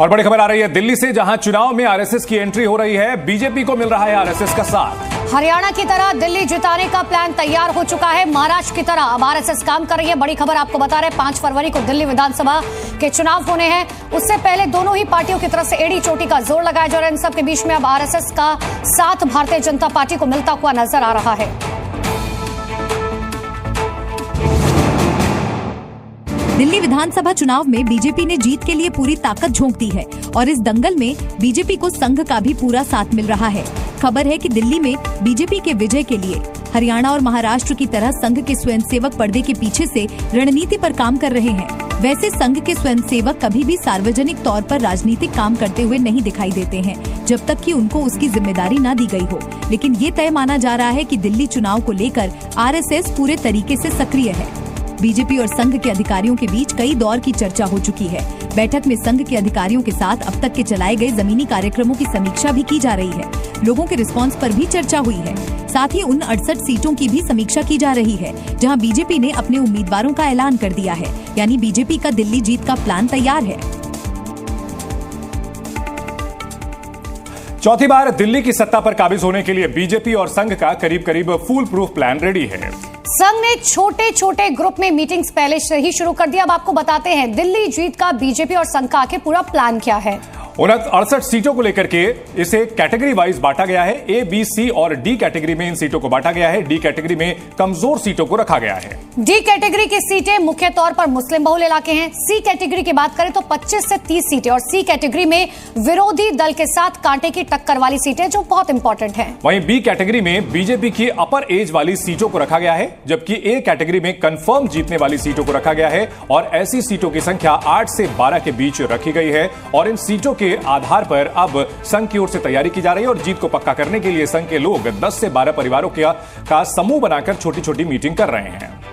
और बड़ी खबर आ रही है दिल्ली से, जहां चुनाव में आरएसएस की एंट्री हो रही है। बीजेपी को मिल रहा है आरएसएस का साथ। हरियाणा की तरह दिल्ली जिताने का प्लान तैयार हो चुका है। महाराष्ट्र की तरह अब आरएसएस काम कर रही है। बड़ी खबर आपको बता रहे हैं, 5 फरवरी को दिल्ली विधानसभा के चुनाव होने हैं। उससे पहले दोनों ही पार्टियों की तरफ से एड़ी चोटी का जोर लगाया जा रहा है। इन सब के बीच में अब आरएसएस का साथ भारतीय जनता पार्टी को मिलता हुआ नजर आ रहा है। दिल्ली विधानसभा चुनाव में बीजेपी ने जीत के लिए पूरी ताकत झोंक दी है और इस दंगल में बीजेपी को संघ का भी पूरा साथ मिल रहा है। खबर है कि दिल्ली में बीजेपी के विजय के लिए हरियाणा और महाराष्ट्र की तरह संघ के स्वयंसेवक पर्दे के पीछे से रणनीति पर काम कर रहे हैं। वैसे संघ के स्वयंसेवक कभी भी सार्वजनिक तौर पर राजनीतिक काम करते हुए नहीं दिखाई देते हैं, जब तक कि उनको उसकी जिम्मेदारी न दी गई हो। लेकिन ये तय माना जा रहा है कि दिल्ली चुनाव को लेकर आरएसएस पूरे तरीके से सक्रिय है। बीजेपी और संघ के अधिकारियों के बीच कई दौर की चर्चा हो चुकी है। बैठक में संघ के अधिकारियों के साथ अब तक के चलाए गए जमीनी कार्यक्रमों की समीक्षा भी की जा रही है। लोगों के रिस्पांस पर भी चर्चा हुई है। साथ ही उन 68 सीटों की भी समीक्षा की जा रही है जहां बीजेपी ने अपने उम्मीदवारों का ऐलान कर दिया है। यानी बीजेपी का दिल्ली जीत का प्लान तैयार है। चौथी बार दिल्ली की सत्ता पर काबिज होने के लिए बीजेपी और संघ का करीब करीब फूल प्रूफ प्लान रेडी है। संघ ने छोटे छोटे ग्रुप में मीटिंग्स पहले से ही शुरू कर दिया। अब आपको बताते हैं दिल्ली जीत का बीजेपी और संघ का आखिर पूरा प्लान क्या है। 68 सीटों को लेकर के इसे कैटेगरी वाइज बांटा गया है। ए, बी, सी और डी कैटेगरी में इन सीटों को बांटा गया है। डी कैटेगरी में कमजोर सीटों को रखा गया है। डी कैटेगरी की सीटें मुख्य तौर पर मुस्लिम बहुल इलाके हैं। सी कैटेगरी की बात करें तो 25 से 30 सीटें और सी कैटेगरी में विरोधी दल के साथ कांटे की टक्कर वाली सीटें, जो बहुत इंपॉर्टेंट है। वहीं बी कैटेगरी में बीजेपी की अपर एज वाली सीटों को रखा गया है, जबकि ए कैटेगरी में कंफर्म जीतने वाली सीटों को रखा गया है और ऐसी सीटों की संख्या 8 से 12 के बीच रखी गई है। और इन सीटों के आधार पर अब संघ की ओर से तैयारी की जा रही है और जीत को पक्का करने के लिए संघ के लोग 10 से 12 परिवारों का समूह बनाकर छोटी छोटी मीटिंग कर रहे हैं।